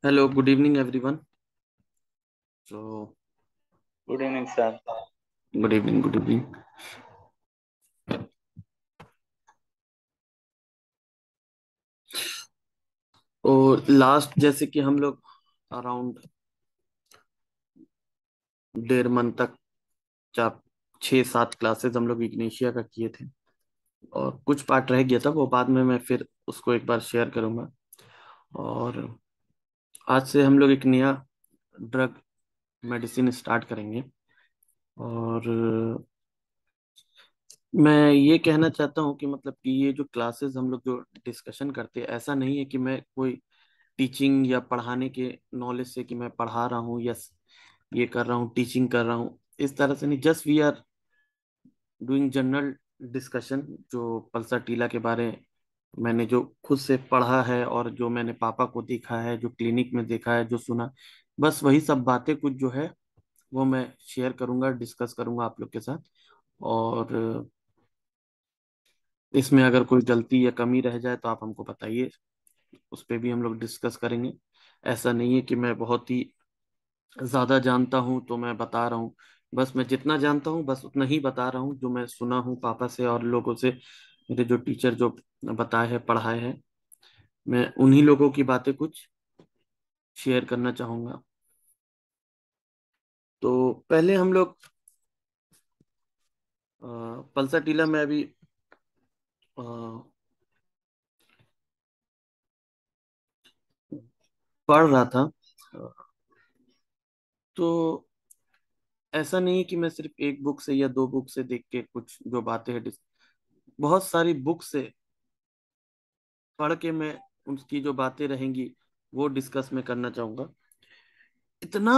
Hello, good evening everyone. तो good evening sir. Good evening, good evening. और last जैसे कि हम लोग अराउंड 1.5 मंथ तक, चार 6-7 क्लासेस हम लोग इग्निशिया का किए थे। और कुछ पार्ट रह गया था, वो बाद में मैं फिर उसको एक बार शेयर करूंगा। और आज से हम लोग एक नया ड्रग मेडिसिन स्टार्ट करेंगे। और मैं ये कहना चाहता हूँ कि मतलब कि ये जो क्लासेस हम लोग जो डिस्कशन करते हैं, ऐसा नहीं है कि मैं कोई टीचिंग या पढ़ाने के नॉलेज से कि मैं पढ़ा रहा हूँ या ये कर रहा हूँ, टीचिंग कर रहा हूँ, इस तरह से नहीं। Just we are doing general discussion. जो पल्सर टीला के बारे मैंने जो खुद से पढ़ा है और जो मैंने पापा को देखा है, जो क्लिनिक में देखा है, जो सुना, बस वही सब बातें कुछ जो है वो मैं शेयर करूंगा, डिस्कस करूंगा आप लोग के साथ। और इसमें अगर कोई गलती या कमी रह जाए तो आप हमको बताइए, उस पर भी हम लोग डिस्कस करेंगे। ऐसा नहीं है कि मैं बहुत ही ज्यादा जानता हूँ तो मैं बता रहा हूँ। बस मैं जितना जानता हूँ बस उतना ही बता रहा हूँ, जो मैं सुना हूँ पापा से और लोगों से, मेरे जो टीचर जो बताए हैं, पढ़ाए हैं। मैं उन्हीं लोगों की बातें कुछ शेयर करना चाहूंगा। तो पहले हम लोग पल्सर टीला में अभी अ, पढ़ रहा था। तो ऐसा नहीं है कि मैं सिर्फ एक बुक से या दो बुक से देख के कुछ जो बातें हैं, बहुत सारी बुक से पढ़ के मैं उसकी जो बातें रहेंगी वो डिस्कस में करना चाहूंगा। इतना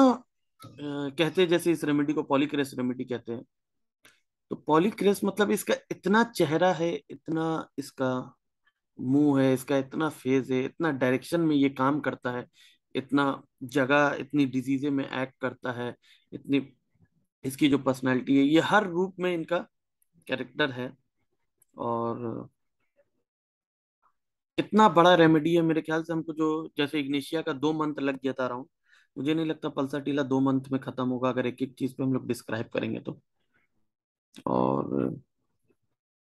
कहते हैं, जैसे इस रेमेडी को पॉलीक्रेस रेमेडी कहते हैं। तो पॉलीक्रेस मतलब इसका इतना चेहरा है, इतना इसका मुंह है, इसका इतना फेज है, इतना डायरेक्शन में ये काम करता है, इतना जगह, इतनी डिजीजे में एक्ट करता है, इतनी इसकी जो पर्सनालिटी है, ये हर रूप में इनका कैरेक्टर है। और इतना बड़ा रेमेडी है, मेरे ख्याल से हमको जो जैसे इग्निशिया का 2 मंथ लग गया था अराउंड, मुझे नहीं लगता पल्सर टीला 2 मंथ में खत्म होगा, अगर एक एक चीज पे हम लोग डिस्क्राइब करेंगे तो। और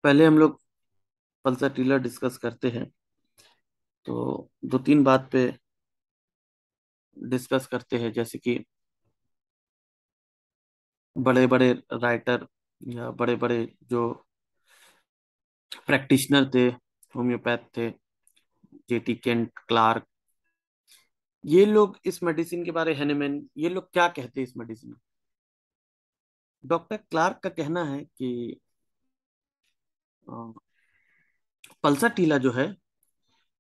पहले हम लोग पल्सर टीला डिस्कस करते हैं। तो दो तीन बात पे डिस्कस करते हैं, जैसे कि बड़े बड़े राइटर या बड़े बड़े जो प्रैक्टिशनर थे, होम्योपैथ थे, जेटी केंट, क्लार्क, ये लोग इस मेडिसिन के बारे, हैनेमैन, ये लोग क्या कहते हैं इस मेडिसिन। डॉक्टर क्लार्क का कहना है कि पल्सर टीला जो है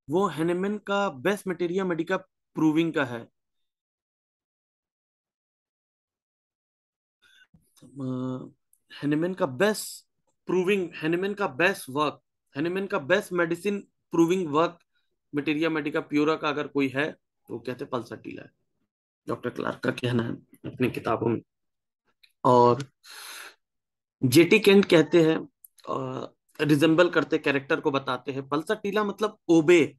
वो हैनेमैन का बेस्ट मटेरिया मेडिका प्रूविंग का है। हैनेमैन का बेस्ट प्रूविंग, हैनेमैन का बेस्ट वर्क, हैनेमैन का best medicine proving work, materia Medica pura का अगर कोई है तो वो कहते हैं पल्सर टीला है। डॉक्टर क्लार्क का कहना है अपनी किताबों में। और जेटी केंट कहते हैं, रिजेंबल करते कैरेक्टर को बताते हैं, पल्सर टीला मतलब ओबे।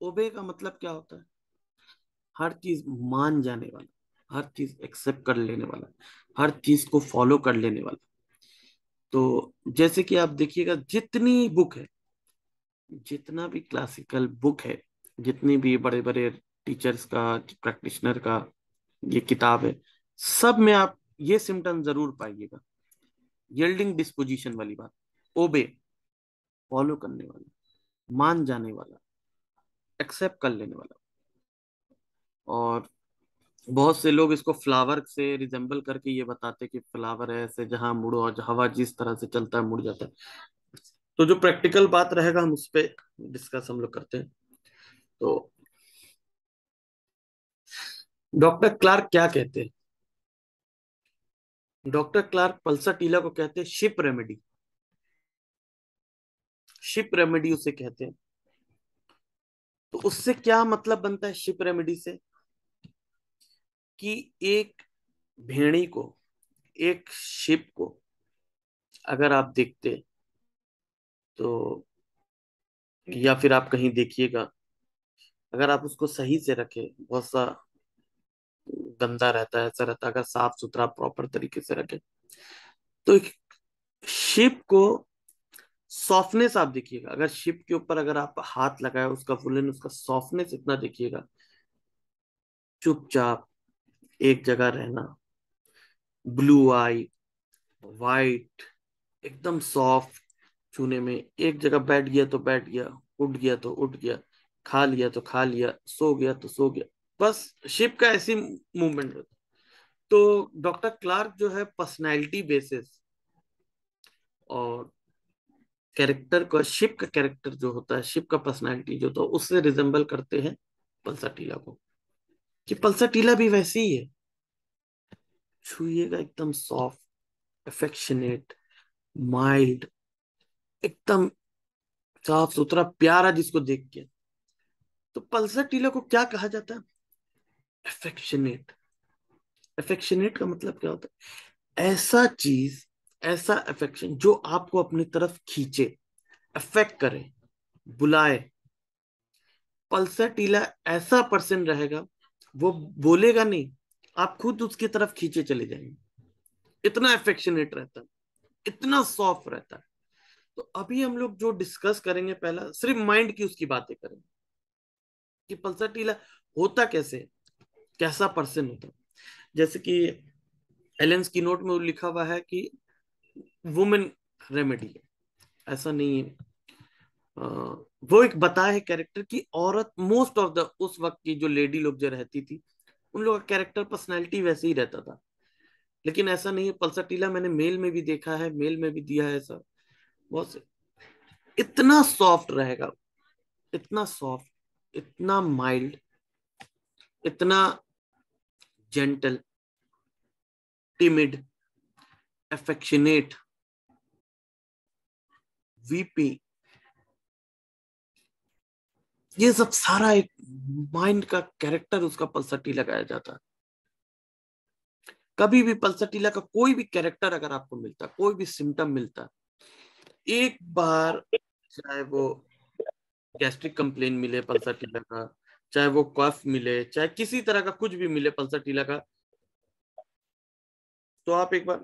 ओबे का मतलब क्या होता है? हर चीज मान जाने वाला, हर चीज एक्सेप्ट कर लेने वाला, हर चीज को फॉलो कर लेने वाला। तो जैसे कि आप देखिएगा, जितनी बुक है, जितना भी क्लासिकल बुक है, जितनी भी बड़े बड़े टीचर्स का, प्रैक्टिशनर का ये किताब है, सब में आप ये सिम्टम जरूर पाइएगा। यील्डिंग डिस्पोजिशन वाली बात, ओबे, फॉलो करने वाला, मान जाने वाला, एक्सेप्ट कर लेने वाला। और बहुत से लोग इसको फ्लावर से रिजेंबल करके ये बताते कि फ्लावर है ऐसे, जहां मुड़ो और हवा जिस तरह से चलता है मुड़ जाता है। तो जो प्रैक्टिकल बात रहेगा हम उस पर डिस्कस हम लोग करते हैं। तो डॉक्टर क्लार्क क्या कहते हैं? डॉक्टर क्लार्क पल्सर टीला को कहते हैं शिप रेमेडी। शिप रेमेडी उसे कहते हैं। तो उससे क्या मतलब बनता है शिप रेमेडी से? कि एक भेड़ी को, एक शिप को अगर आप देखते तो या फिर आप कहीं देखिएगा, अगर आप उसको सही से रखें, बहुत सा गंदा रहता है, ऐसा रहता है, अगर साफ सुथरा प्रॉपर तरीके से रखें तो शिप को सॉफ्टनेस आप देखिएगा, अगर शिप के ऊपर अगर आप हाथ लगाए, उसका वुलन, उसका सॉफ्टनेस इतना देखिएगा, चुपचाप एक जगह रहना, ब्लू आई, वाइट, एकदम सॉफ्ट, छूने में, एक जगह बैठ गया तो बैठ गया, उठ गया तो उठ गया, खा लिया तो खा लिया, सो गया तो सो गया, बस शिप का ऐसी मूवमेंट होता है। तो डॉक्टर क्लार्क जो है पर्सनैलिटी बेसिस और कैरेक्टर का, शिप का कैरेक्टर जो होता है, शिप का पर्सनैलिटी जो, तो उससे रिजेंबल करते हैं पल्सर टीला को, कि पल्सर टीला भी वैसे ही है, छुइएगा एकदम सॉफ्ट, अफेक्शनेट, माइल्ड, एकदम साफ सुथरा, प्यारा जिसको देख के। तो पल्सर टीला को क्या कहा जाता है? अफेक्शनेट। अफेक्शनेट का मतलब क्या होता है? ऐसा चीज, ऐसा अफेक्शन जो आपको अपनी तरफ खींचे, अफेक्ट करे, बुलाए। पल्सर टीला ऐसा पर्सन रहेगा, वो बोलेगा नहीं, आप खुद उसकी तरफ खींचे चले जाएंगे, इतना अफेक्शनेट रहता है, इतना सॉफ्ट रहता है। तो अभी हम लोग जो डिस्कस करेंगे, पहला सिर्फ माइंड की उसकी बातें करेंगे कि पल्सर टीला होता कैसे, कैसा पर्सन होता है। जैसे कि एलेंस की नोट में वो लिखा हुआ है कि वुमेन रेमेडी है, ऐसा नहीं है। वो एक बताया है कैरेक्टर की, औरत मोस्ट ऑफ द उस वक्त की जो लेडी लोग जो रहती थी, उन लोगों का कैरेक्टर पर्सनैलिटी वैसे ही रहता था। लेकिन ऐसा नहीं है, पल्सर टीला मैंने मेल में भी देखा है, मेल में भी दिया है सर, बहुत से, इतना सॉफ्ट रहेगा, इतना सॉफ्ट, इतना माइल्ड, इतना जेंटल, टिमिड, अफेक्शनेट, वीपी, ये सब सारा एक माइंड का कैरेक्टर उसका पल्सर टीला लगाया जाता है। कभी भी पल्सर टीला का कोई भी कैरेक्टर अगर आपको मिलता है, कोई भी सिम्टम मिलता है, एक बार, चाहे वो गैस्ट्रिक कंप्लेन मिले पल्सर टीला का, चाहे वो कफ मिले, चाहे किसी तरह का कुछ भी मिले पल्सर टीला का, तो आप एक बार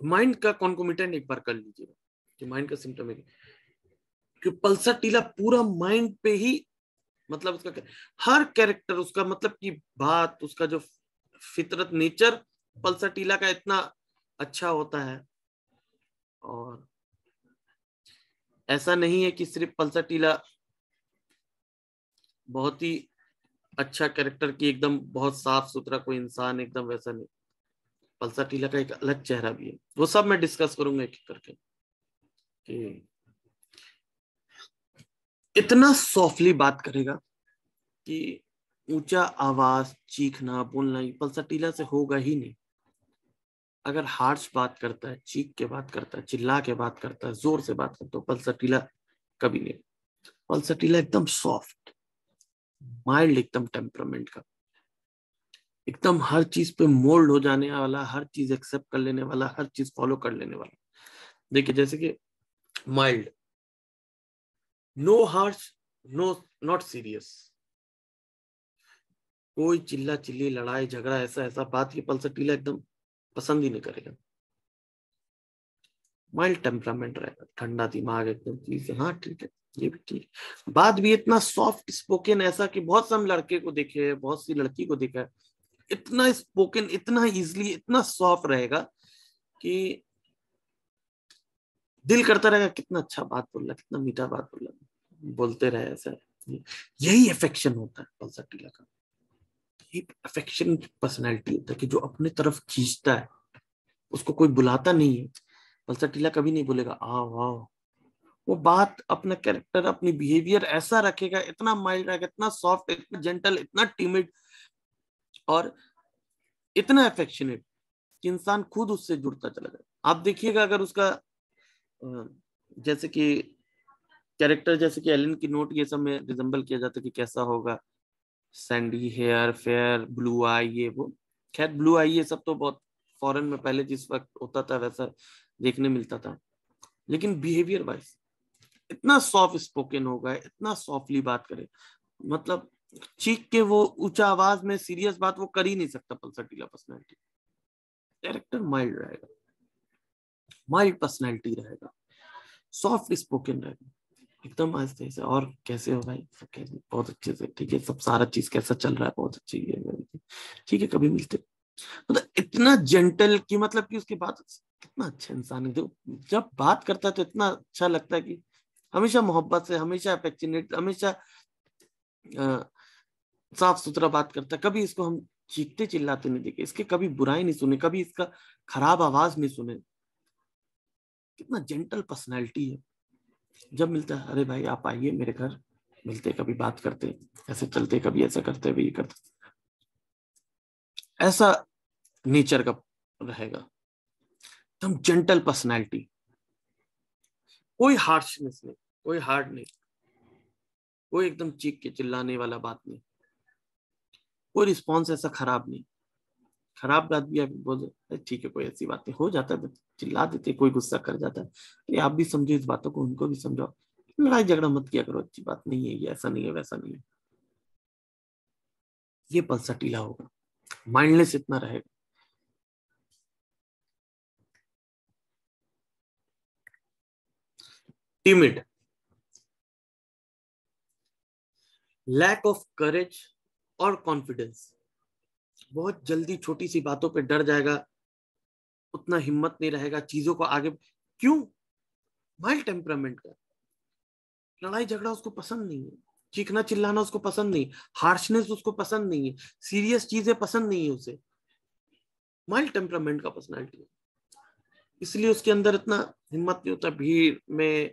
माइंड का कॉन्कोमिटेंट एक बार कर लीजिएगा कि माइंड का सिम्टम है कि पल्सर टीला पूरा माइंड पे ही, मतलब उसका हर कैरेक्टर, उसका मतलब की बात, उसका जो फितरत, नेचर पल्सर टीला का इतना अच्छा होता है। और ऐसा नहीं है कि सिर्फ पल्सर टीला बहुत ही अच्छा कैरेक्टर की, एकदम बहुत साफ सुथरा कोई इंसान, एकदम वैसा नहीं। पल्सर टीला का एक अलग चेहरा भी है, वो सब मैं डिस्कस करूंगा एक एक करके कि इतना सॉफ्टली बात करेगा कि ऊंचा आवाज, चीखना, बोलना ये पल्सर टीला से होगा ही नहीं। अगर हार्श बात करता है, चीख के बात करता है, चिल्ला के बात करता है, जोर से बात करता है, तो पल्सर टीला कभी नहीं। पल्सर टीला एकदम सॉफ्ट, माइल्ड, एकदम टेम्परामेंट का, एकदम हर चीज पे मोल्ड हो जाने वाला, हर चीज एक्सेप्ट कर लेने वाला, हर चीज फॉलो कर लेने वाला। देखिए जैसे कि mild, no harsh, no, not serious, कोई चिल्ला चिल्ली, लड़ाई झगड़ा, ऐसा ऐसा बात की पल्सर टीला एकदम पसंद ही नहीं करेगा। माइल्ड टेम्परामेंट रहेगा, ठंडा दिमाग, एकदम चीज, हाँ ठीक है, ये भी ठीक है। बात भी इतना सॉफ्ट स्पोकन, ऐसा कि बहुत से हम लड़के को देखे हैं, बहुत सी लड़की को देखा है, इतना स्पोकन, इतना इजिली, इतना सॉफ्ट रहेगा कि दिल करता रहेगा कितना अच्छा बात बोल रहा, कितना मीठा बात बोल रहा, बोलते रहे ऐसा। यही अफेक्शन होता है पल्सर टीला का, यही अफेक्शन पर्सनैलिटी होता है कि जो अपने तरफ खींचता है, उसको कोई बुलाता नहीं है। पल्सर टीला कभी नहीं बोलेगा आओ आओ, वो बात, अपना कैरेक्टर, अपनी बिहेवियर ऐसा रखेगा, इतना माइल्ड रहेगा, इतना सॉफ्ट, इतना जेंटल, इतना टिमिड, और इतना अफेक्शनेट कि इंसान खुद उससे जुड़ता चला जाए। आप देखिएगा अगर उसका जैसे कि कैरेक्टर, जैसे कि एलन की नोट, ये सब में रिजेंबल किया जाता है कि कैसा होगा, सैंडी हेयर, फेयर, ब्लू आई, ये वो। खैर ब्लू आई ये सब तो बहुत फॉरेन में पहले जिस वक्त होता था वैसा देखने मिलता था, लेकिन बिहेवियर वाइज इतना सॉफ्ट स्पोकन होगा, इतना सॉफ्टली बात करे, मतलब चीख के वो ऊंचा आवाज में सीरियस बात वो कर ही नहीं सकता पल्सर पर्सनैलिटी। कैरेक्टर माइल्ड रहेगा, माइल्ड पर्सनैलिटी रहेगा, सॉफ्ट स्पोकन रहेगा, एकदम आस्ते से। और कैसे हो भाई, सब कैसे, बहुत अच्छे से, ठीक है, सब सारा चीज कैसा चल रहा है, बहुत अच्छी है, ठीक है, कभी मिलते। मतलब इतना जेंटल कि मतलब कि उसके बाद कितना अच्छा इंसान है, जो जब बात करता है तो इतना अच्छा लगता है कि हमेशा मोहब्बत से, हमेशा अफेक्शनेट, हमेशा साफ सुथरा बात करता है। कभी इसको हम चीखते चिल्लाते नहीं देखे, इसके कभी बुराई नहीं सुने, कभी इसका खराब आवाज नहीं सुने। कितना जेंटल पर्सनैलिटी है। जब मिलता है, अरे भाई आप आइए मेरे घर, मिलते, कभी बात करते, ऐसे चलते, कभी ऐसा करते, भी ये करते, ऐसा नेचर का रहेगा, एकदम जेंटल पर्सनैलिटी, कोई हार्शनेस नहीं, कोई हार्ड नहीं, कोई एकदम चीख के चिल्लाने वाला बात नहीं, कोई रिस्पॉन्स ऐसा खराब नहीं। खराब बात भी आप बोल दो, ठीक है कोई ऐसी बात नहीं, हो जाता है, चिल्ला देते, कोई गुस्सा कर जाता है, ये आप भी समझो इस बातों को, उनको भी समझाओ, लड़ाई झगड़ा मत किया करो, अच्छी बात नहीं है ये, ऐसा नहीं है वैसा नहीं है। ये पल्सटीला होगा, माइंडलेस इतना रहेगा। टिमिड, लैक ऑफ करेज और कॉन्फिडेंस, बहुत जल्दी छोटी सी बातों पे डर जाएगा, उतना हिम्मत नहीं रहेगा चीजों को आगे। क्यों? माइल्ड टेम्परामेंट का, लड़ाई झगड़ा उसको पसंद नहीं है, चीखना चिल्लाना उसको पसंद नहीं, हार्शनेस उसको पसंद नहीं है, सीरियस चीजें पसंद नहीं है उसे, माइल्ड टेम्परामेंट का पर्सनालिटी है। इसलिए उसके अंदर इतना हिम्मत नहीं होता भीड़ में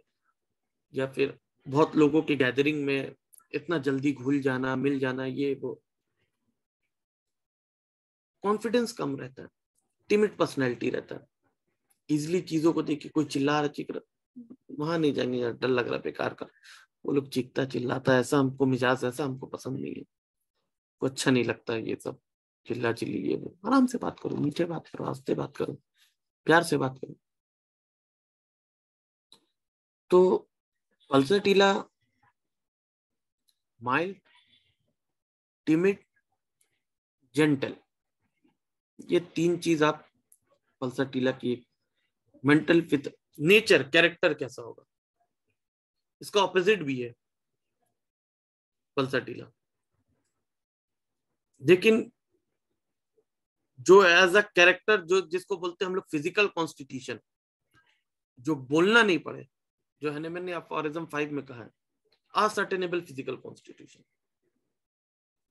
या फिर बहुत लोगों की गैदरिंग में इतना जल्दी घुल जाना, मिल जाना, ये वो। कॉन्फिडेंस कम रहता है, टिमिड पर्सनैलिटी रहता है, इजिली चीजों को देख के कोई चिल्ला रहा, चीख रहा, वहां नहीं जाएंगे यार, डर लग रहा बेकार का, वो लोग चीखता चिल्लाता, ऐसा हमको मिजाज, ऐसा हमको पसंद नहीं है, को अच्छा नहीं लगता है ये सब, चिल्ला चिल्ली ये वो। आराम से बात करो, मीठे बात करो, आस्ते बात करो, प्यार से बात करो। तो पल्सटीला माइल्ड, टिमिड, जेंटल, ये तीन चीज आप पल्सटीला की मेंटल फिट, नेचर, कैरेक्टर कैसा होगा, इसका ऑपोजिट भी है पल्सटीला। लेकिन जो एज अ कैरेक्टर, जो जिसको बोलते हैं हम लोग फिजिकल कॉन्स्टिट्यूशन, जो बोलना नहीं पड़े, जो है मैंने अफोरिज्म 5 में कहा है, असर्टेनेबल फिजिकल कॉन्स्टिट्यूशन,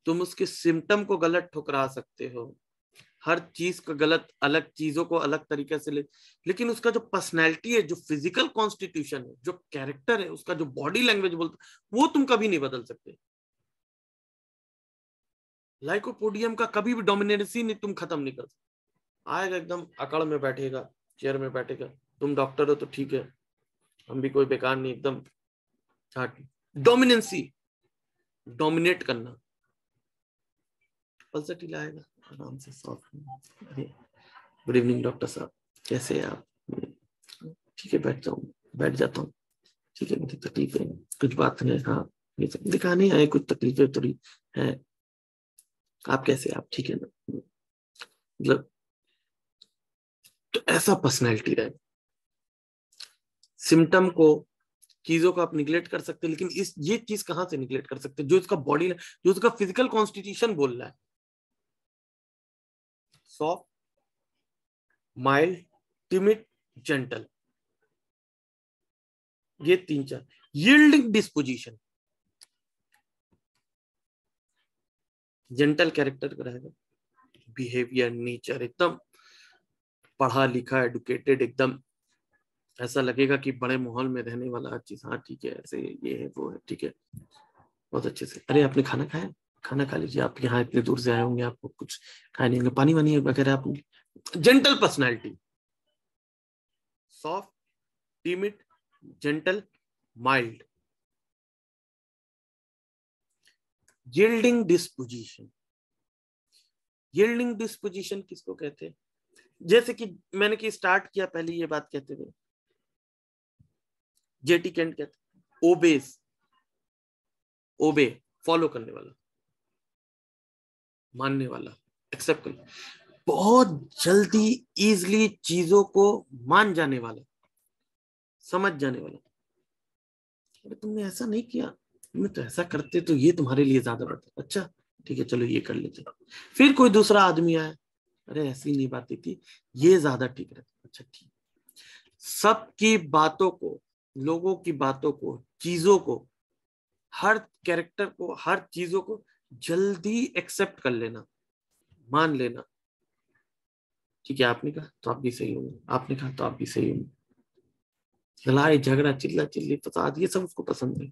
तुम उसके सिम्टम को गलत ठुकरा सकते हो, हर चीज का गलत, अलग चीजों को अलग तरीके से ले, लेकिन उसका जो पर्सनैलिटी है, जो फिजिकल कॉन्स्टिट्यूशन है, जो कैरेक्टर है, उसका जो बॉडी लैंग्वेज बोलता, वो तुम कभी नहीं बदल सकते। लाइकोपोडियम का कभी भी डोमिनेंसी नहीं, तुम खत्म नहीं कर सकते। आएगा एकदम अकड़ में बैठेगा, चेयर में बैठेगा, तुम डॉक्टर हो तो ठीक है, हम भी कोई बेकार नहीं, एकदम डोमिनेंसी, डोमिनेट करना। पल्सर आएगा आराम से, सॉफ्ट, अरे गुड इवनिंग डॉक्टर साहब, कैसे हैं आप, ठीक है बैठ जाऊँ, बैठ जाता हूँ, ठीक है मुझे तकलीफ है, कुछ बात है, हाँ ये सब दिखाने आए, कुछ तकलीफें थोड़ी है, आप कैसे, आप ठीक है ना, मतलब तो ऐसा पर्सनैलिटी रहे। सिम्टम को, चीजों को आप निगलेक्ट कर सकते हैं, लेकिन इस ये चीज कहां से निगलेक्ट कर सकते हैं, जो इसका बॉडी, जो इसका फिजिकल कॉन्स्टिट्यूशन बोल रहा है, सॉफ्ट, माइल्ड, टिमिड, जेंटल, ये तीन चार। यील्डिंग डिस्पोजिशन, जेंटल कैरेक्टर का रहेगा, बिहेवियर, नेचर एकदम पढ़ा लिखा, एडुकेटेड, एकदम ऐसा लगेगा कि बड़े माहौल में रहने वाला, हर चीज, हाँ ठीक है, ऐसे ये है वो है, ठीक है, बहुत अच्छे से। अरे आपने खाना खाया, खाना खा लीजिए, आप यहाँ इतने दूर से आए होंगे, आपको कुछ खाया नहीं होंगे, पानी वानी वगैरह आप। Gentle personality, soft, timid, gentle, mild. Yielding disposition, yielding disposition किसको कहते हैं? जैसे कि मैंने कि स्टार्ट किया पहले ये बात कहते हुए, जेटी केंट कहते, ओबेस, ओबे फॉलो करने वाला, मानने वाला, एक्सेप्ट करने, बहुत जल्दी इजली चीजों को मान जाने वाला, समझ जाने वाला। अरे तुमने ऐसा नहीं किया, तुमने तो ऐसा करते तो ये तुम्हारे लिए ज्यादा बेहतर, अच्छा ठीक है चलो ये कर लेते। फिर कोई दूसरा आदमी आया, अरे ऐसी नहीं बात थी, ये ज्यादा ठीक रहता, अच्छा ठीक। सबकी बातों को, लोगों की बातों को, चीजों को, हर कैरेक्टर को, हर चीजों को जल्दी एक्सेप्ट कर लेना, मान लेना। ठीक है आपने कहा तो आप भी सही होंगे, आपने कहा तो आप भी सही होंगे। लड़ाई झगड़ा चिल्ला चिल्ली फसाद ये सब उसको पसंद नहीं।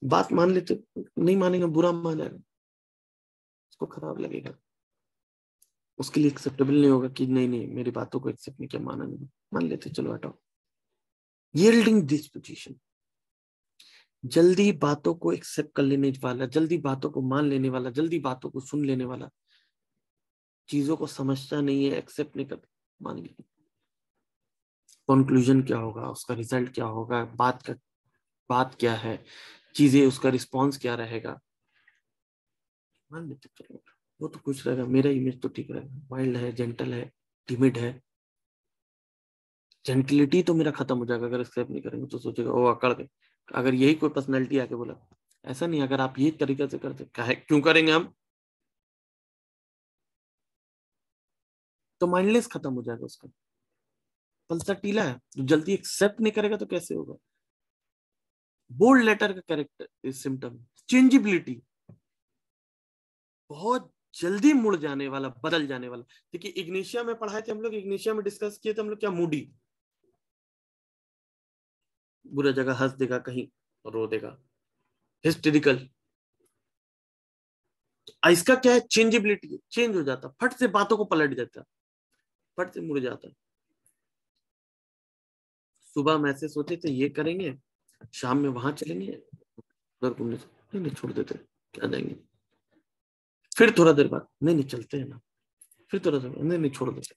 बात मान लेते, नहीं मानेगा, बुरा मान जाएगा, उसको खराब लगेगा, उसके लिए एक्सेप्टेबल नहीं होगा कि नहीं नहीं मेरी बातों को एक्सेप्ट नहीं किया, माना नहीं, मान लेते चलो हटाओ। यील्डिंग डिस्पोजिशन, जल्दी बातों को एक्सेप्ट कर लेने वाला, जल्दी बातों को मान लेने वाला, जल्दी बातों को सुन लेने वाला, चीजों को समझता नहीं है, एक्सेप्ट नहीं करता, मान लिया। कंक्लूजन क्या होगा, उसका रिजल्ट क्या होगा, बात क्या है, चीजें, उसका रिस्पॉन्स क्या रहेगा, मान लेते चलो वो तो खुश रहेगा, मेरा इमेज तो ठीक रहेगा, वाइल्ड है, जेंटल है, टिमिड है। जेंटिलिटी तो मेरा खत्म हो जाएगा अगर एक्सेप्ट नहीं करेंगे, तो सोचेगा ओ अकड़ गए। अगर यही कोई पर्सनैलिटी आके बोला, ऐसा नहीं, अगर आप यही तरीके से करते क्यों करेंगे हम, तो माइंडलेस खत्म हो जाएगा उसका। पल्सटीला है तो जल्दी एक्सेप्ट नहीं करेगा तो कैसे होगा। बोल्ड लेटर का कैरेक्टर सिम्टम, चेंजिबिलिटी, बहुत जल्दी मुड़ जाने वाला, बदल जाने वाला। देखिए इग्निशिया में पढ़ाए थे हम लोग, इग्निशिया में डिस्कस किए थे हम लोग, क्या मूडी, बुरा जगह हंस देगा, कहीं रो देगा, हिस्टेरिकल। इसका क्या है, चेंजेबिलिटी, चेंज हो जाता, फट से बातों को पलट देता, फट से मुड़ जाता। सुबह हम ऐसे सोचे थे ये करेंगे, शाम में वहां चलेंगे, उधर घूमने, नहीं नहीं छोड़ देते, क्या जाएंगे। फिर थोड़ा देर बाद, नहीं नहीं चलते हैं ना, फिर थोड़ा देर बाद, नहीं नहीं छोड़ देते।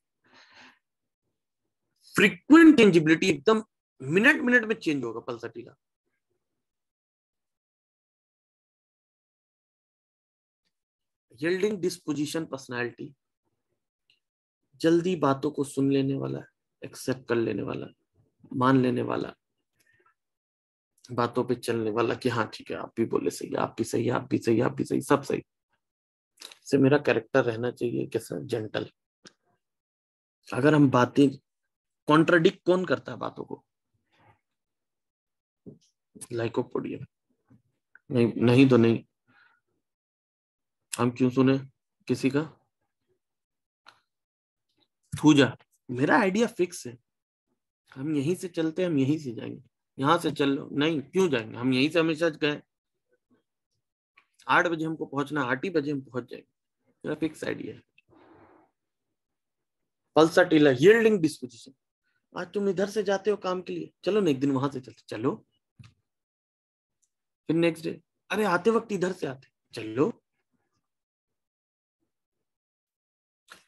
फ्रीक्वेंट चेंजेबिलिटी, एकदम मिनट मिनट में चेंज होगा पल्सटीला। यील्डिंग डिस्पोजिशन पर्सनालिटी, जल्दी बातों को सुन लेने वाला, एक्सेप्ट कर लेने वाला, मान लेने वाला, बातों पे चलने वाला कि हाँ ठीक है आप भी बोले सही, आप भी सही, आप भी सही, आप भी सही, सब सही। से मेरा कैरेक्टर रहना चाहिए कैसा, जेंटल। अगर हम बातें, कॉन्ट्राडिक्ट कौन करता है बातों को, लाइकोपोडियम, नहीं नहीं तो नहीं, हम क्यों सुने किसी का, तू जा, मेरा आइडिया फिक्स है, हम यहीं से चलते हैं, हम यहीं से जाएंगे, यहां से चल लो, नहीं क्यों जाएंगे, हम यहीं से हमेशा गए, 8 बजे हमको पहुंचना, 8 ही बजे हम पहुंच जाएंगे, मेरा फिक्स आइडिया है। पल्साटिला, यील्डिंग डिस्पोजिशन, आज तुम इधर से जाते हो काम के लिए, चलो ना एक दिन वहां से चलते, चलो। फिर नेक्स्ट डे, अरे आते वक्त इधर से आते, चलो।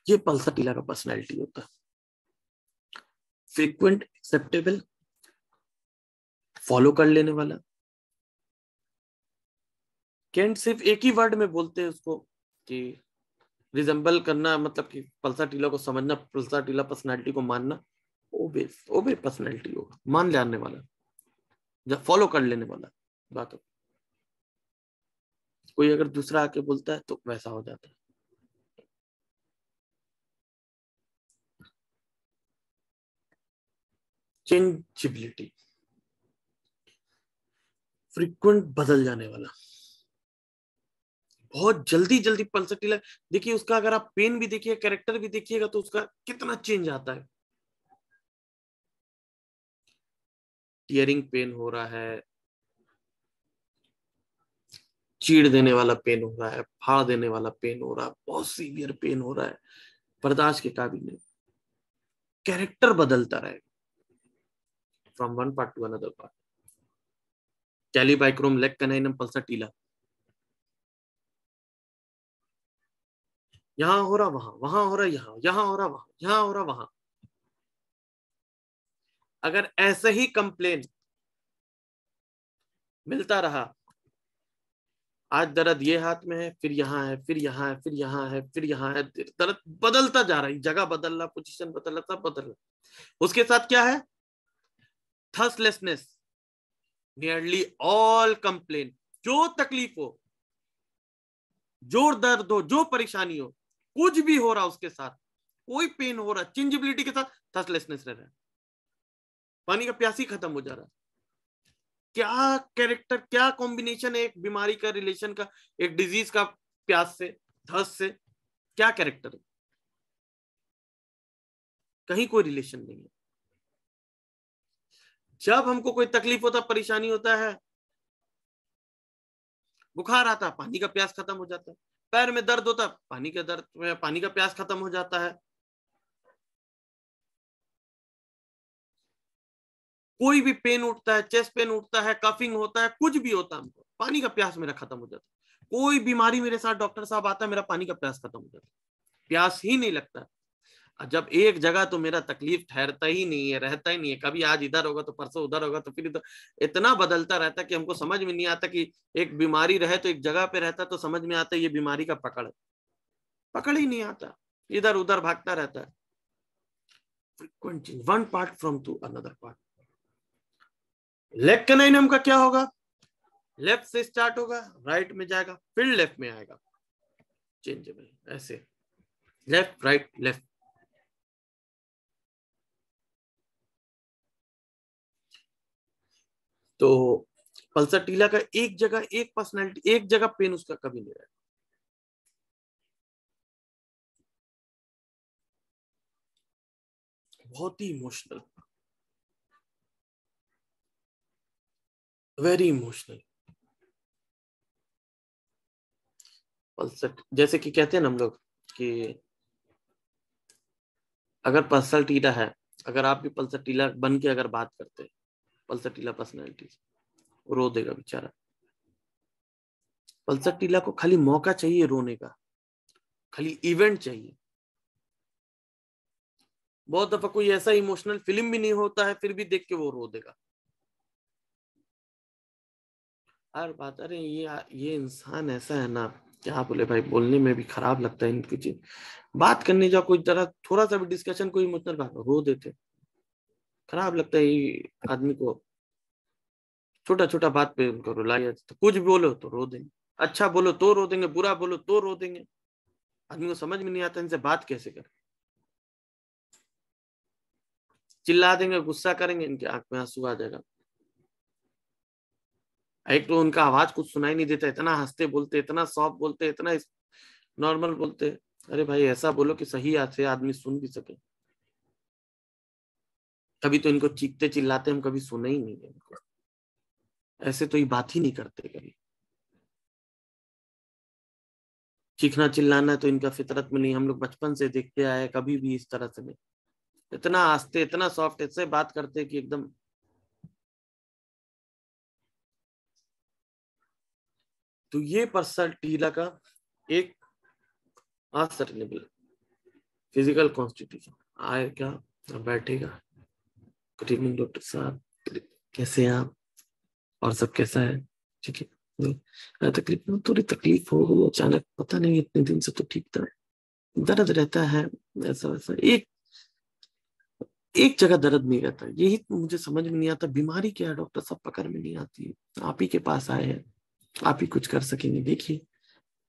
ये पल्साटिला का पर्सनैलिटी होता है। फ्रीक्वेंट, एक्सेप्टेबल, फॉलो कर लेने वाला। केंट सिर्फ एक ही वर्ड में बोलते हैं उसको कि रिजेंबल करना, मतलब कि पल्साटिला को समझना, पल्साटिला पर्सनैलिटी को मानना, ओबे, ओबे पर्सनैलिटी होगा, मान लेने वाला, जब फॉलो कर लेने वाला बातों। कोई अगर दूसरा आके बोलता है तो वैसा हो जाता है। चेंजेबिलिटी, फ्रीक्वेंट, बदल जाने वाला, बहुत जल्दी जल्दी पल्सटिला। देखिए उसका अगर आप पेन भी देखिए, कैरेक्टर भी देखिएगा तो उसका कितना चेंज आता है। टीयरिंग पेन हो रहा है, चीड़ देने वाला पेन हो रहा है, फाड़ देने वाला पेन हो रहा है, बहुत सीवियर पेन हो रहा है, बर्दाश्त के काबिल नहीं, कैरेक्टर बदलता रहेगा from one part to another part. कैलिबाइक्रोम लेग कैनाइनम पल्साटिला, यहाँ हो रहा वहां, वहां हो रहा यहाँ, यहाँ हो रहा वहां, यहाँ हो रहा वहां। अगर ऐसे ही कंप्लेन मिलता रहा। आज दर्द ये हाथ में है, फिर यहाँ है, फिर यहाँ है, फिर यहाँ है, फिर यहाँ है, दर्द बदलता जा रहा है, जगह बदल रहा, पोजीशन बदल रहा, सब बदल रहा। उसके साथ क्या है? थर्स्टलेसनेस। नियरली ऑल कंप्लेन, जो तकलीफ हो, जो दर्द हो, जो परेशानी हो, कुछ भी हो रहा उसके साथ, कोई पेन हो रहा, चेंजेबिलिटी के साथ थर्स्टलेसनेस रह रहा है, पानी का प्यास ही खत्म हो जा रहा है। क्या कैरेक्टर, क्या कॉम्बिनेशन है एक बीमारी का, रिलेशन का, एक डिजीज का प्यास से, थर्स्ट से, क्या कैरेक्टर है? कहीं कोई रिलेशन नहीं है। जब हमको कोई तकलीफ होता, परेशानी होता है, बुखार आता, पानी का प्यास खत्म हो जाता है। पैर में दर्द होता, पानी का दर्द में पानी का प्यास खत्म हो जाता है। कोई भी पेन उठता है, चेस्ट पेन उठता है, कफिंग होता है, कुछ भी होता है, हमको पानी का प्यास मेरा खत्म हो जाता है। कोई बीमारी मेरे साथ डॉक्टर साहब आता है, मेरा पानी का प्यास खत्म हो जाता है, प्यास ही नहीं लगता। जब एक जगह तो मेरा तकलीफ ठहरता ही नहीं है, रहता ही नहीं है, कभी आज इधर होगा तो परसों उधर होगा, तो फिर इधर, इतना बदलता रहता है कि हमको समझ में नहीं आता कि एक बीमारी रहे तो एक जगह पे रहता, तो समझ में आता है ये बीमारी का पकड़, पकड़ ही नहीं आता, इधर उधर भागता रहता है। Frequent change, one part from to another part. Lac caninum का क्या होगा? लेफ्ट से स्टार्ट होगा, राइट में जाएगा, फिर लेफ्ट में आएगा, चेंजेबल ऐसे, लेफ्ट राइट लेफ्ट। तो पल्सर का एक जगह, एक पर्सनैलिटी, एक जगह पेन उसका कभी नहीं रहेगा। बहुत ही इमोशनल, वेरी इमोशनल। पल्सर, जैसे कि कहते हैं ना हम लोग कि अगर पल्सर टीला है, अगर आप भी पल्सर टीला बन के अगर बात करते हैं, पल्सर टीला पर्सनैलिटी, रो देगा बेचारा। पल्सर टीला को खाली मौका चाहिए रोने का, खाली इवेंट चाहिए। बहुत दफा कोई ऐसा इमोशनल फिल्म भी नहीं होता है, फिर भी देख के वो रो देगा हर बात। अरे ये इंसान ऐसा है ना, क्या बोले भाई, बोलने में भी खराब लगता है इनकी चीज। बात करने जाओ कोई तरह, थोड़ा सा भी डिस्कशन, कोई इमोशनल बात, रो देते, खराब लगता है ये आदमी को। छोटा छोटा बात पे उनको रुलाया, तो कुछ भी बोलो तो रो देंगे, अच्छा बोलो तो रो देंगे, बुरा बोलो तो रो देंगे। आदमी को समझ में नहीं आता इनसे बात कैसे करें। चिल्ला देंगे, गुस्सा करेंगे, इनकी आंख में आंसू आ जाएगा। एक तो उनका आवाज कुछ सुनाई नहीं देता, इतना हंसते बोलते, इतना सॉफ्ट बोलते, इतना नॉर्मल बोलते। अरे भाई ऐसा बोलो कि सही से आदमी सुन भी सके। कभी तो इनको चीखते चिल्लाते हम कभी सुने ही नहीं है इनको, ऐसे तो ये बात ही नहीं करते कभी। चीखना चिल्लाना तो इनका फितरत में नहीं, हम लोग बचपन से देखते आए, कभी भी इस तरह से नहीं। इतना आस्ते, इतना सॉफ्ट ऐसे बात करते कि एकदम। तो ये पर्सन टीला का एक असर्टेनेबल फिजिकल कॉन्स्टिट्यूशन आएगा, बैठेगा, गुड इवनिंग डॉक्टर साहब, कैसे हैं आप, और सब कैसा है, ठीक है। तकलीफ, थोड़ी तकलीफ हो गई अचानक, पता नहीं इतने दिन से तो ठीक था, दर्द रहता है, ऐसा वैसा। एक एक जगह दर्द नहीं रहता, यही तो मुझे समझ में नहीं आता, बीमारी क्या है डॉक्टर साहब, पकड़ में नहीं आती है। आप ही के पास आए हैं, आप ही कुछ कर सकेंगे। देखिए,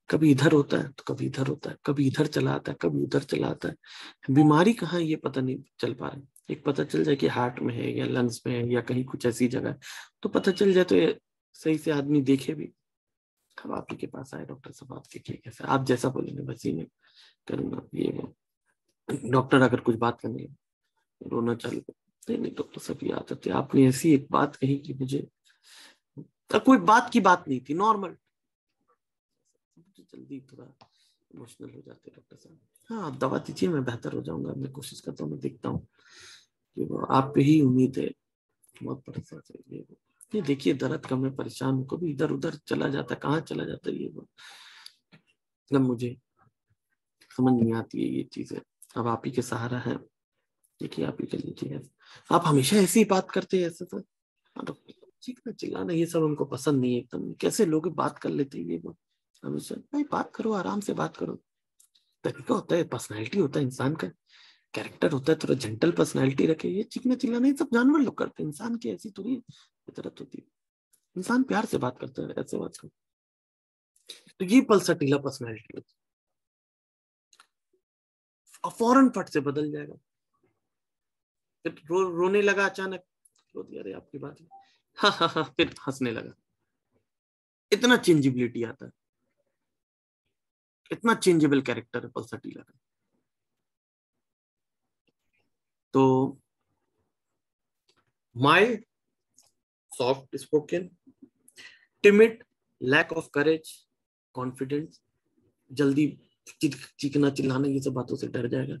कभी इधर होता है तो कभी इधर होता है, कभी इधर चला आता है, कभी उधर चला आता है। बीमारी कहाँ है ये पता नहीं चल पा रहा है। एक पता चल जाए कि हार्ट में है या लंग्स में है या कहीं कुछ ऐसी जगह है, तो पता चल जाए तो ये सही से आदमी देखे भी। अब आप ही के पास आए डॉक्टर साहब, आप देखिए कैसे, आप जैसा बोलेंगे बस ही मैं करूंगा, ये वो। डॉक्टर अगर कुछ बात करने लगे, रोना चालू कर, नहीं डॉक्टर साहब ये आदत है, आपने ऐसी एक बात कही कि मुझे, कोई बात की बात नहीं थी, नॉर्मल। जल्दी थोड़ा इमोशनल हो जाते हैं डॉक्टर साहब। हाँ आप दवा दीजिए, मैं बेहतर हो जाऊंगा, मैं कोशिश करता हूँ, मैं देखता हूँ कि वो आप पे ही उम्मीद है, बहुत परेशान है ये देखिए दर्द का मैं परेशान हूँ, कभी इधर उधर चला जाता है, कहाँ चला जाता है ये वो। अब मुझे समझ नहीं आती है ये चीजें। अब आप ही के सहारा है, देखिए आप ही कर लीजिए। आप हमेशा ऐसी बात करते हैं ऐसे तो। चीखना चिल्लाना ये सब हमको पसंद नहीं है एकदम। कैसे लोग बात कर लेते हैं ये वो। हमेशा भाई बात करो, आराम से बात करो। तरीका होता है, पर्सनैलिटी होता है इंसान का, कैरेक्टर होता है, थोड़ा जेंटल पर्सनैलिटी रखे। ये चीखना चिल्लाना ये सब जानवर लोग करते हैं, इंसान की ऐसी थोड़ी फितरत होती है। इंसान प्यार से बात करता है, ऐसे बात करता है। तो ये पल्सटीला पर्सनैलिटी होती है, फौरन फट से बदल जाएगा। फिर रोने लगा अचानक, रो दिया, अरे आपकी बात है, हाँ हाँ हाँ, फिर हंसने लगा। इतना चेंजेबिलिटी आता है, इतना चेंजेबल कैरेक्टर है पल्सटीला का। तो mild, soft spoken, timid, lack of courage, confidence, जल्दी चीखना चिल्लाना ये सब बातों से डर जाएगा।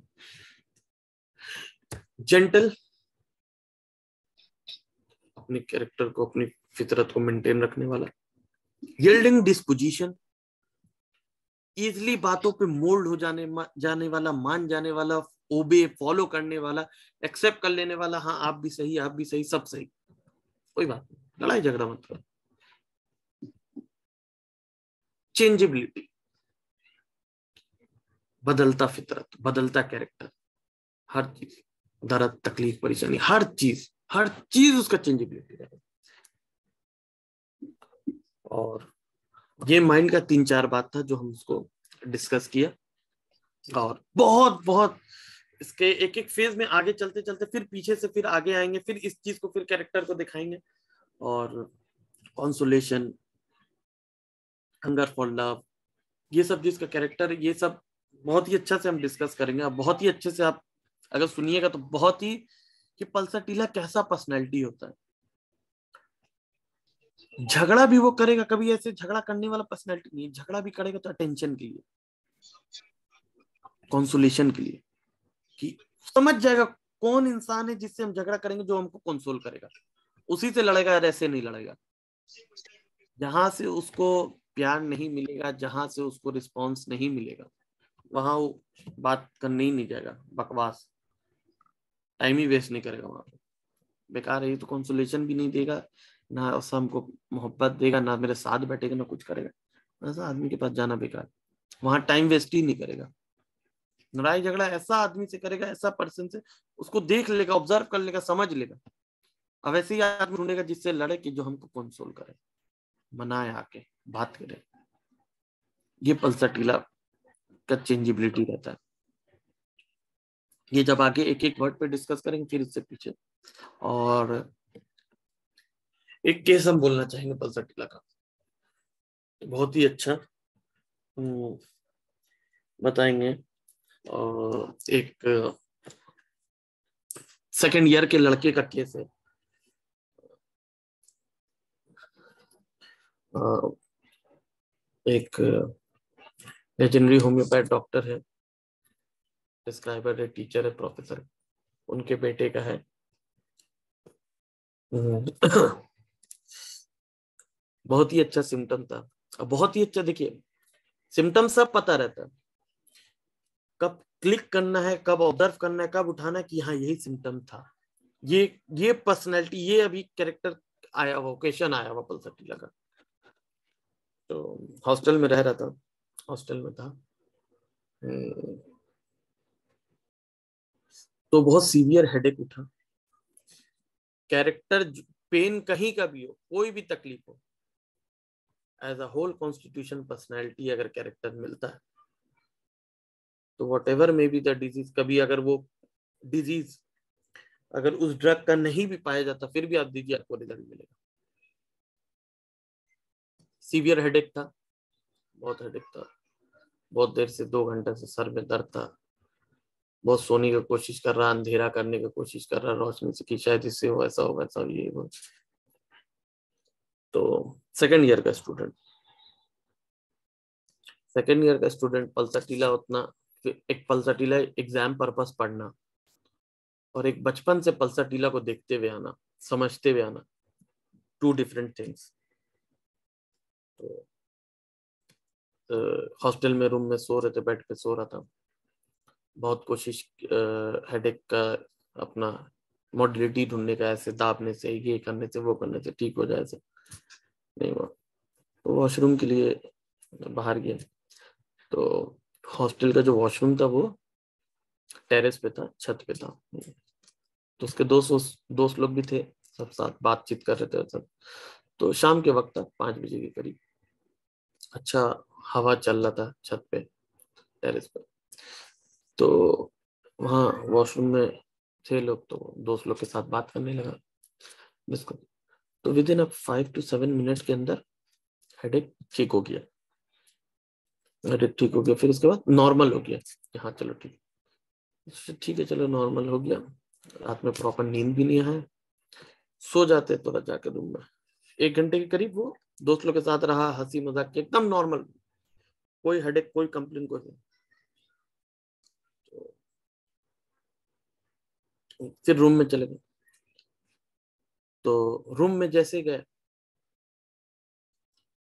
जेंटल, अपने कैरेक्टर को, अपनी फितरत को मेंटेन रखने वाला। यील्डिंग डिस्पोजिशन, इजिली बातों पे मोल्ड हो जाने वाला, मान जाने वाला, ओबे फॉलो करने वाला, एक्सेप्ट कर लेने वाला। हाँ आप भी सही, आप भी सही, सब सही, कोई बात नहीं, लड़ाई झगड़ा मत करो। चेंजेबिलिटी, बदलता फितरत, बदलता कैरेक्टर, हर चीज, दर्द तकलीफ परेशानी, हर चीज उसका चेंजेबिलिटी रहेगा। और ये माइंड का 3-4 बात था जो हम उसको डिस्कस किया। और बहुत बहुत इसके एक एक फेज में आगे चलते चलते फिर पीछे से फिर आगे आएंगे, फिर इस चीज को, फिर कैरेक्टर को दिखाएंगे। और कॉन्सोलेशन, हंगर फॉर लव, ये सब जिसका कैरेक्टर, ये सब बहुत ही अच्छा से हम डिस्कस करेंगे। आप बहुत ही अच्छे से आप अगर सुनिएगा तो बहुत ही, कि पल्सटीला कैसा पर्सनैलिटी होता है। झगड़ा भी वो करेगा, कभी ऐसे झगड़ा करने वाला पर्सनैलिटी नहीं है। झगड़ा भी करेगा तो अटेंशन के लिए, कॉन्सोलेशन के लिए, कि समझ जाएगा कौन इंसान है जिससे हम झगड़ा करेंगे जो हमको कंसोल करेगा, उसी से लड़ेगा, यार ऐसे नहीं लड़ेगा। जहां से उसको प्यार नहीं मिलेगा, जहां से उसको रिस्पॉन्स नहीं मिलेगा, वहां वो बात करने ही नहीं जाएगा, बकवास, टाइम ही वेस्ट नहीं करेगा वहां पे, बेकार है। ये तो कंसोलेशन भी नहीं देगा, ना उससे हमको मोहब्बत देगा, ना मेरे साथ बैठेगा, ना कुछ करेगा। ऐसा आदमी के पास जाना बेकार, वहां टाइम वेस्ट ही नहीं करेगा। लड़ाई झगड़ा ऐसा आदमी से करेगा, ऐसा पर्सन से, उसको देख लेगा, ऑब्जर्व कर लेगा, समझ लेगा। अब ऐसे ही आदमी ढूंढेगा जिससे लड़े, कि जो हमको कंसोल करे, मनाए, आके बात करे। ये पल्सटीला का चेंजेबिलिटी रहता है। ये जब आगे एक एक वर्ड पे डिस्कस करेंगे फिर इससे पीछे। और एक केस हम बोलना चाहेंगे पल्सटीला का, बहुत ही अच्छा बताएंगे। और एक सेकेंड ईयर के लड़के का केस है। एक लेजेंडरी होम्योपैथ डॉक्टर है, प्रिस्क्राइबर है, टीचर है, प्रोफेसर है, उनके बेटे का है। बहुत ही अच्छा सिम्टम था, बहुत ही अच्छा। देखिए सिम्टम सब पता रहता है, कब क्लिक करना है, कब ऑब्जर्व करना है, कब उठाना है कि हाँ यही सिम्टम था। ये ये पर्सनैलिटी, ये अभी कैरेक्टर आया हुआ, ओकेशन आया हुआ पल्सटीला का। तो हॉस्टल में रह रहा था, हॉस्टल में था। तो बहुत सीवियर हेडेक उठा। कैरेक्टर, पेन कहीं का भी हो, कोई भी तकलीफ हो, as a whole constitution personality अगर कैरेक्टर मिलता है तो whatever may be the disease, कभी अगर वो डिजीज अगर उस ड्रग का नहीं भी पाया जाता फिर भी आप दीजिए, आपको रिजल्ट मिलेगा। सीवियर हेडेक था, बहुत हेडेक था, बहुत देर से 2 घंटे से सर में दर्द था, बहुत सोने की कोशिश कर रहा, अंधेरा करने की कोशिश कर रहा रोशनी से, कि शायद इससे हो, ऐसा हो, वैसा हो, ये वो। तो सेकेंड ईयर का स्टूडेंट, पल्सटीला उतना, एक पल्सटीला एग्जाम पर्पस पढ़ना, और एक बचपन से पल्सटीला को देखते हुए आना, समझते हुए आना, टू डिफरेंट थिंग्स। तो हॉस्टल में रूम में सो रहे थे, बेड पे सो रहा था, बहुत कोशिश हेडेक का अपना मॉडलिटी ढूंढने का, ऐसे दाबने से, ये करने से, वो करने से ठीक हो जाए, ऐसे नहीं हुआ। तो वॉशरूम के लिए बाहर गया, तो हॉस्टल का जो वॉशरूम था वो टेरेस पे था, छत पे था। तो उसके दोस्त लोग भी थे, सब साथ बातचीत कर रहे थे सब। तो शाम के वक्त था, 5 बजे के करीब। अच्छा हवा चल रहा था छत पे, टेरेस पे। तो वहाँ वॉशरूम में थे लोग, तो दोस्त लोग के साथ बात करने लगा जिसको। तो विद इन 5 to 7 मिनट्स के अंदर हेडेक ठीक हो गया। हेडेक ठीक हो गया, फिर उसके बाद नॉर्मल हो गया कि हाँ चलो ठीक है, चलो नॉर्मल हो गया। रात में प्रॉपर नींद भी नहीं आया, सो जाते तो जाकर रूम में। 1 घंटे के करीब वो दोस्त लोग के साथ रहा, हंसी मजाक के, एकदम नॉर्मल, कोई हेडेक, कोई कंप्लेन, कोई नहीं। तो फिर रूम में चले गए। तो रूम में जैसे गए,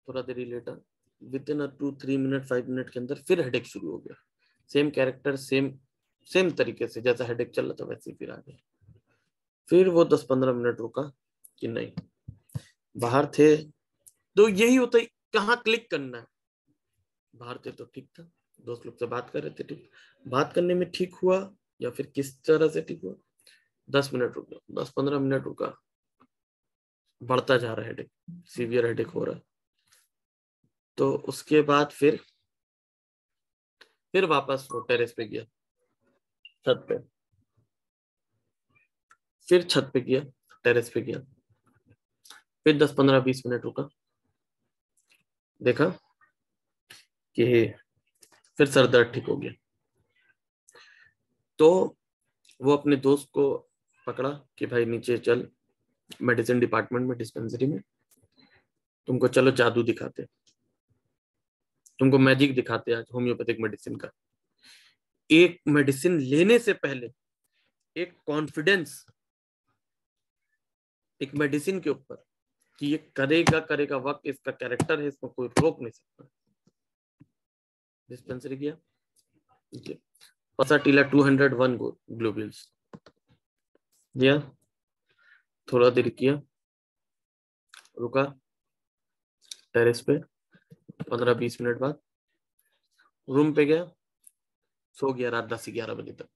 थोड़ा देरी later, within 2-3 minute 5 minute के अंदर फिर हेडेक शुरू हो गया। सेम कैरेक्टर, सेम सेम तरीके से जैसा हेडेक चल रहा था वैसे ही फिर आ गया। फिर वो 10-15 मिनट रुका कि नहीं, बाहर थे तो यही होता है, कहाँ क्लिक करना है। बाहर थे तो ठीक था, दोस्त लोग से बात कर रहे थे, ठीक, बात करने में ठीक हुआ या फिर किस तरह से ठीक हुआ। 10 मिनट रुका, 10-15 मिनट रुका, बढ़ता जा रहा है हेडेक, सीवियर हेडेक हो रहा है। तो उसके बाद फिर वापस वो टेरेस पे गया, छत पे, फिर छत पे गया, टेरेस पे गया, फिर 10-15-20 मिनट रुका, देखा कि फिर सर दर्द ठीक हो गया। तो वो अपने दोस्त को पकड़ा कि भाई नीचे चल, मेडिसिन डिपार्टमेंट में, डिस्पेंसरी में, तुमको चलो जादू दिखाते, तुमको मैजिक दिखाते आज होम्योपैथिक मेडिसिन का। एक मेडिसिन लेने से पहले एक कॉन्फिडेंस, एक मेडिसिन के ऊपर कि ये करेगा करेगा, वक्त इसका कैरेक्टर है, इसको कोई रोक नहीं सकता। डिस्पेंसरी किया, पसाटीला 201 ग्लोब्यूल्स दिया, थोड़ा देर किया, रुका टेरेस पे, 15-20 मिनट बाद रूम पे गया, सो गया रात 10-11 बजे तक।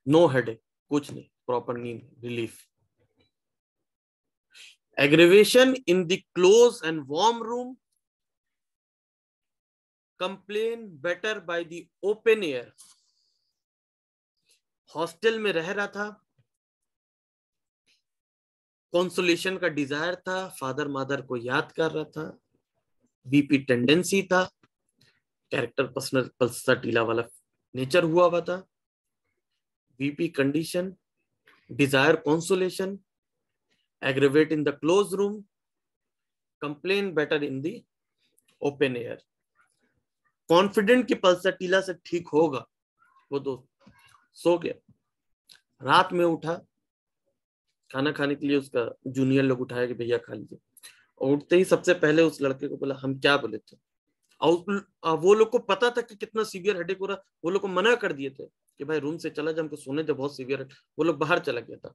नो हेडेक, कुछ नहीं, प्रॉपर नींद, relief. Aggravation in the close and warm room, complain better by the open air. Hostel में रह रहा था, कॉन्सोलेशन का डिजायर था, फादर मदर को याद कर रहा था, बीपी टेंडेंसी था, कैरेक्टर पर्सनल पल्सटीला वाला नेचर हुआ था, BP condition, desire consolation, aggravate in the close room, complain better in the open air, confident कि पल्सटीला से ठीक होगा। वो दोस्त सो गया, रात में उठा, खाना खाने के लिए उसका जूनियर लोग उठाया कि भैया खा लीजिए, और उठते ही सबसे पहले उस लड़के को बोला हम क्या बोले थे। और वो लोग को पता था कि कितना सीवियर हेडेक हो रहा, वो लोग को मना कर दिए थे कि भाई रूम से चला जा, हमको सोने दे, बहुत सीवियर है। वो लोग बाहर चला गया था।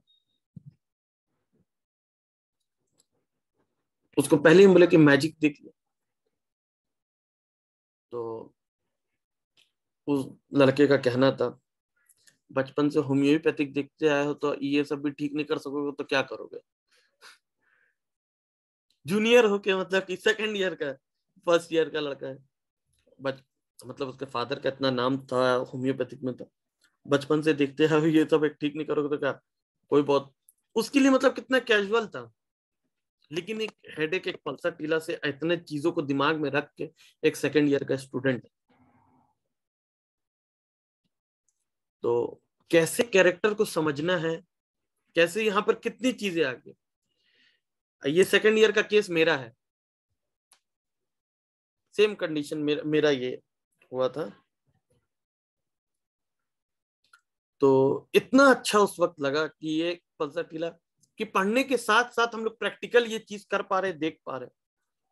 उसको पहले ही बोले कि मैजिक देख लिया। तो उस लड़के का कहना था, बचपन से होम्योपैथिक देखते आए हो तो ये सब भी ठीक नहीं कर सकोगे तो क्या करोगे। जूनियर होके, मतलब कि सेकंड ईयर का, फर्स्ट ईयर का लड़का है। बच मतलब उसके फादर का इतना नाम था होम्योपैथिक में, तो बचपन से देखते हैं ये सब एक ठीक नहीं करोगे तो क्या, कोई बहुत, उसके लिए मतलब कितना कैजुअल था। लेकिन एक हेडेक, एक पल्सर टीला से इतने चीजों को दिमाग में रख के एक सेकंड ईयर का स्टूडेंट, तो कैसे कैरेक्टर को समझना है, कैसे यहाँ पर कितनी चीजें आ गई। ये सेकंड ईयर का केस मेरा है, सेम कंडीशन मेरा ये हुआ था। तो इतना अच्छा उस वक्त लगा कि ये पल्सर टीला, कि पढ़ने के साथ साथ हम लोग प्रैक्टिकल ये चीज कर पा रहे, देख पा रहे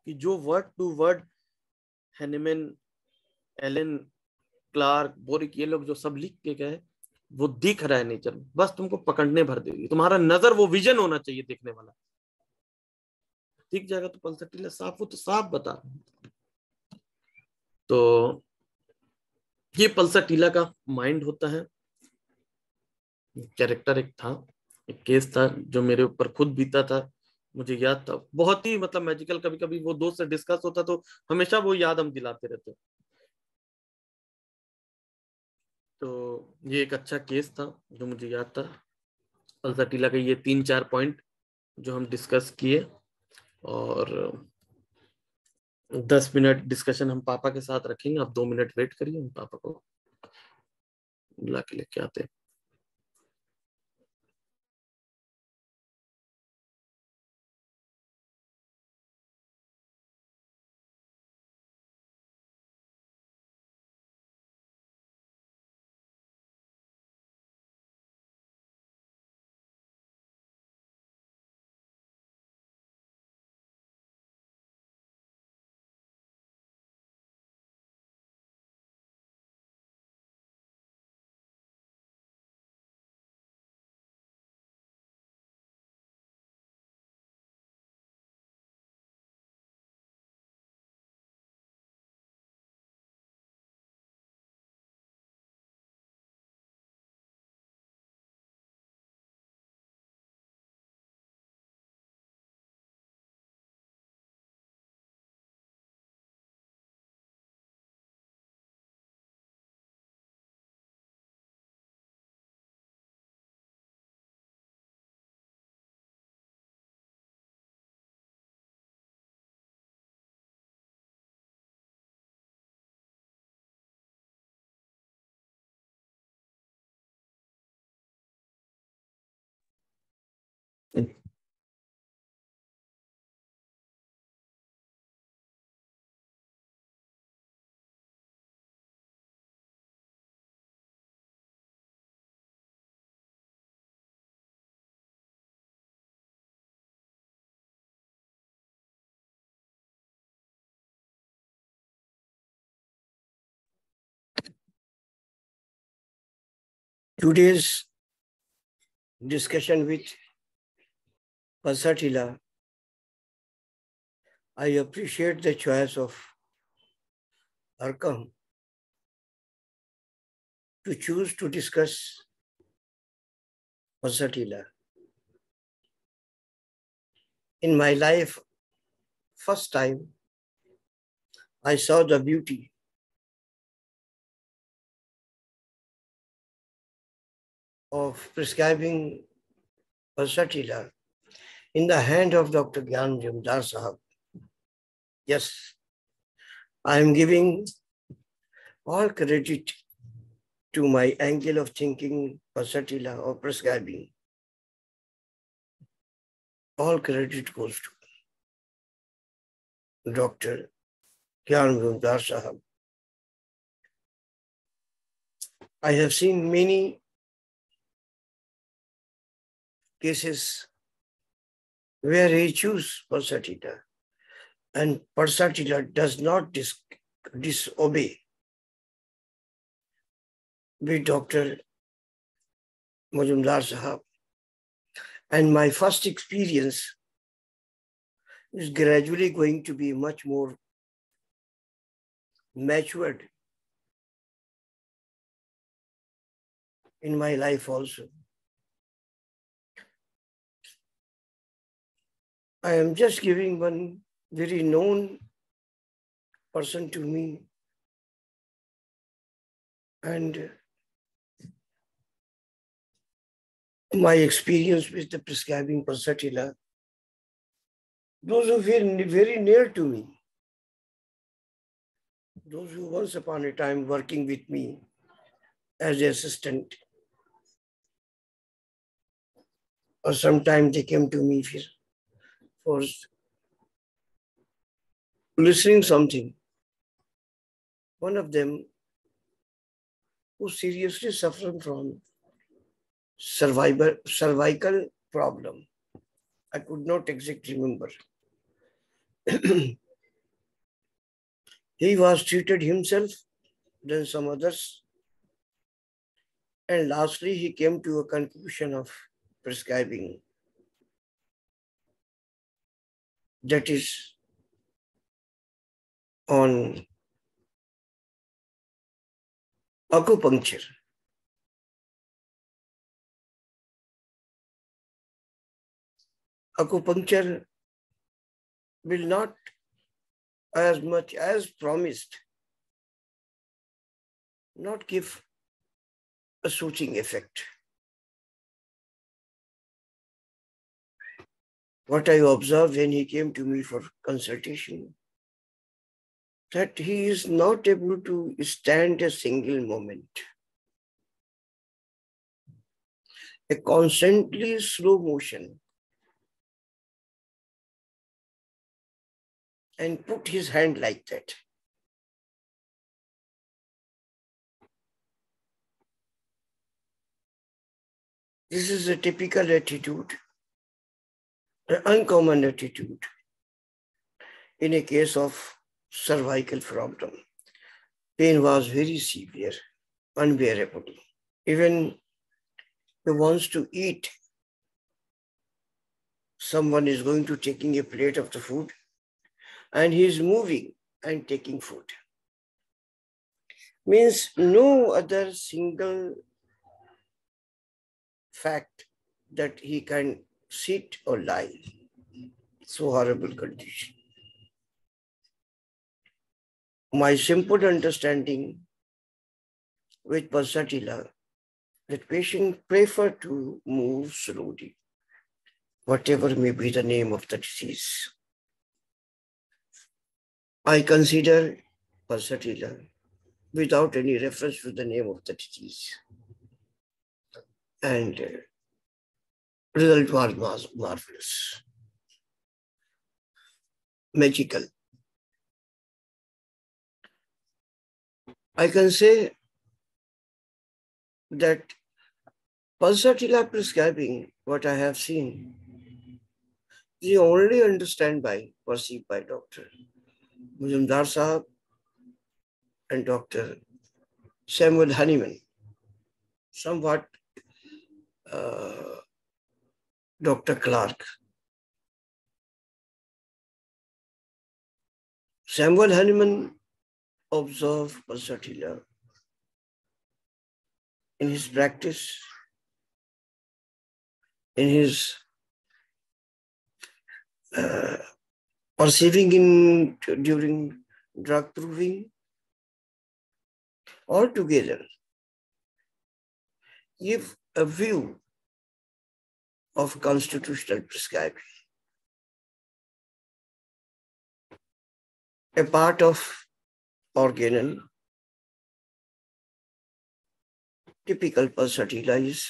कि जो word to word Hahnemann, Allen, Clarke, Boericke, ये लोग जो सब लिख के गए, वो दिख रहा है नेचर में, बस तुमको पकड़ने भर देगी। तुम्हारा नजर वो विजन होना चाहिए देखने वाला, दिख जाएगा तो पल्सर टीला साफ, वो तो साफ बता रहा हूं। तो ये पल्सर टीला का माइंड होता है। कैरेक्टर एक था, एक केस था जो मेरे ऊपर खुद बीता था, मुझे याद था, बहुत ही मतलब मैजिकल। कभी कभी वो दोस्त से डिस्कस होता तो हमेशा वो याद हम दिलाते रहते। तो ये एक अच्छा केस था जो मुझे याद था। पल्सर टीला के ये 3-4 पॉइंट जो हम डिस्कस किए, और 10 मिनट डिस्कशन हम पापा के साथ रखेंगे। आप 2 मिनट वेट करिए, हम पापा को बुला के लेके आते हैं। Today's discussion with Pasatila, I appreciate the choice of Arkham to choose to discuss Pasatila. In my life, first time, I saw the beauty of prescribing Pasatila in the hand of Dr. Gyan Jamdar Sahab. Yes, I am giving all credit to my angle of thinking Pasatila or prescribing. All credit goes to Dr. Gyan Jamdar Sahab. I have seen many cases where he chooses Pasatila and Pasatila does not disobey with Dr. Majumdar Sahab. And my first experience is gradually going to be much more matured in my life also. I am just giving one very known person to me, and my experience with the prescribing Pasatila, those who were very near to me, those who once upon a time working with me as an assistant, or sometimes they came to me for listening something. One of them who seriously suffered from cervical problem. I could not exactly remember. He was treated himself, then some others. And lastly, he came to a conclusion of prescribing, that is on acupuncture. Acupuncture will not, as much as promised, not give a soothing effect. What I observed when he came to me for consultation, that he is not able to stand a single moment. A constantly slow motion, and put his hand like that. This is a typical attitude, an uncommon attitude in a case of cervical problem. Pain was very severe, unbearable. Even he wants to eat. Someone is going to taking a plate of the food and he is moving and taking food. Means no other single fact that he can sit or lie. So horrible condition. My simple understanding with Parsatila, that patient prefer to move slowly, whatever may be the name of the disease. I consider Parsatila without any reference to the name of the disease. And result was marvelous, magical. I can say that Parsatila prescribing, what I have seen, is only perceived by Dr. Mujumdar Sahab and Dr. Samuel Honeyman, somewhat Dr. Clark. Samuel Honeyman observed Parsatila in his practice, in his perceiving during drug proving, altogether give a view of constitutional prescribing. A part of organon, typical Parsatila is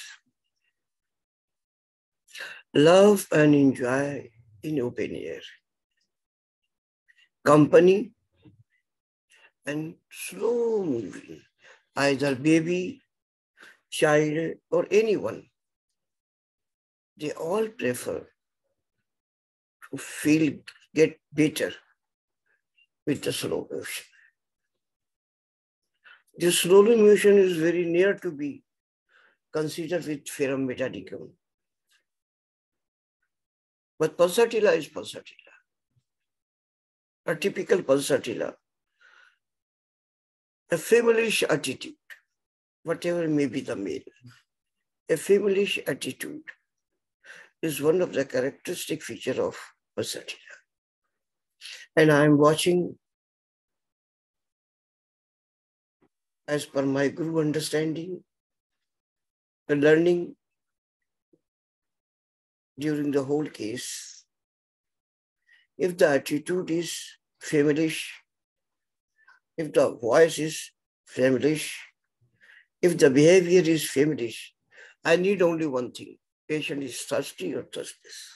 love and enjoy in open air, company and slow moving, either baby, child or anyone. They all prefer to get better with the slow motion. The slow motion is very near to be considered with Ferrum metadicum. But Parsatila is Parsatila. A typical Parsatila. A femalish attitude, whatever may be the male. A femalish attitude is one of the characteristic features of Parsatila. And I am watching, as per my guru understanding, the learning during the whole case. If the attitude is femalish, if the voice is femalish, if the behavior is femalish, I need only one thing. Patient is thirsty or thirstless.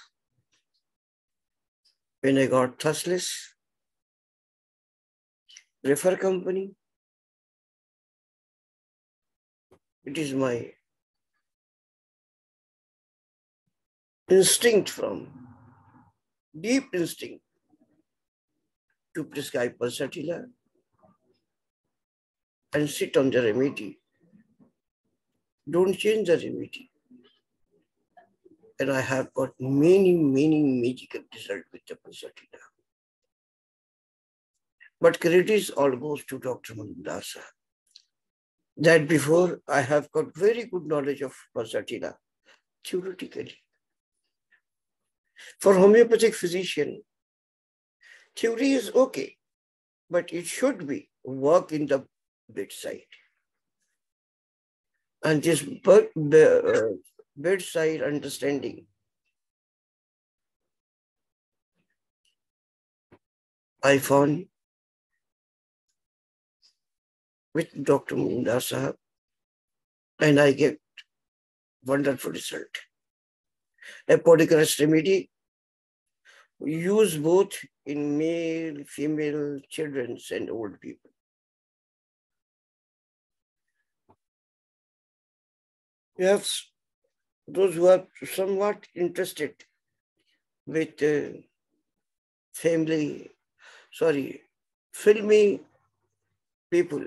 When I got thirstless, prefer company. It is my instinct, deep instinct, to prescribe Parsatila and sit on the remedy don't change the remedy. And I have got many magical results with the Pulsatilla. But credit all goes to Dr. Mandasa. That before I have got very good knowledge of Pulsatilla theoretically. For homeopathic physician, theory is okay, but it should be work in the bedside. And this bedside understanding, I found with Dr. Munda Sahab, and I get wonderful result. A Podicurus remedy used both in male, female, children, and old people. Yes, those who are somewhat interested with filmy people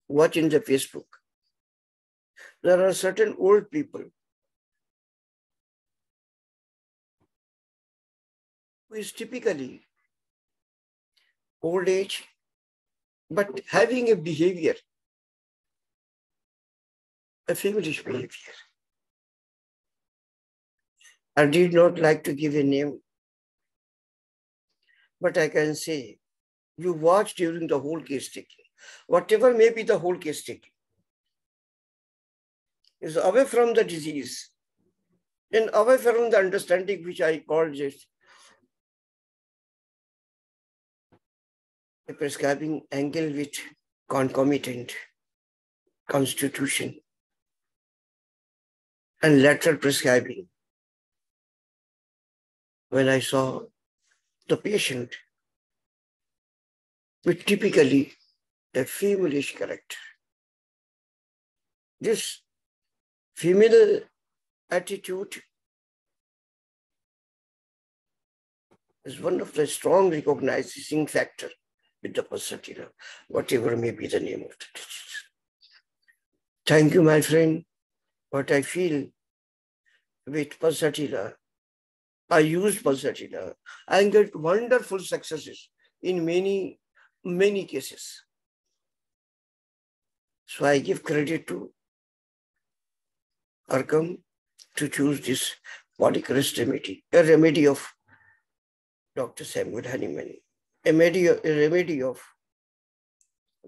watching the Facebook. There are certain old people who is typically old age, but having a behavior, a feverish behavior. I did not like to give a name, but I can say you watch during the whole case taking, whatever may be the whole case taking, is away from the disease and away from the understanding which I call just a prescribing angle with concomitant constitution and lateral prescribing. When I saw the patient with typically a femalish character, this female attitude is one of the strong recognizing factor with the Pulsatilla, whatever may be the name of the disease. Thank you, my friend. What I feel with Pulsatilla, I use Pulsatilla and get wonderful successes in many cases. So I give credit to Arkham to choose this Podicurus remedy, a remedy of Dr. Samuel Hahnemann, a remedy of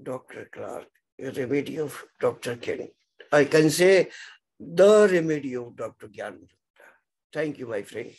Dr. Clark, a remedy of Dr. Ken. I can say the remedy of Dr. Gyan. Thank you, my friend.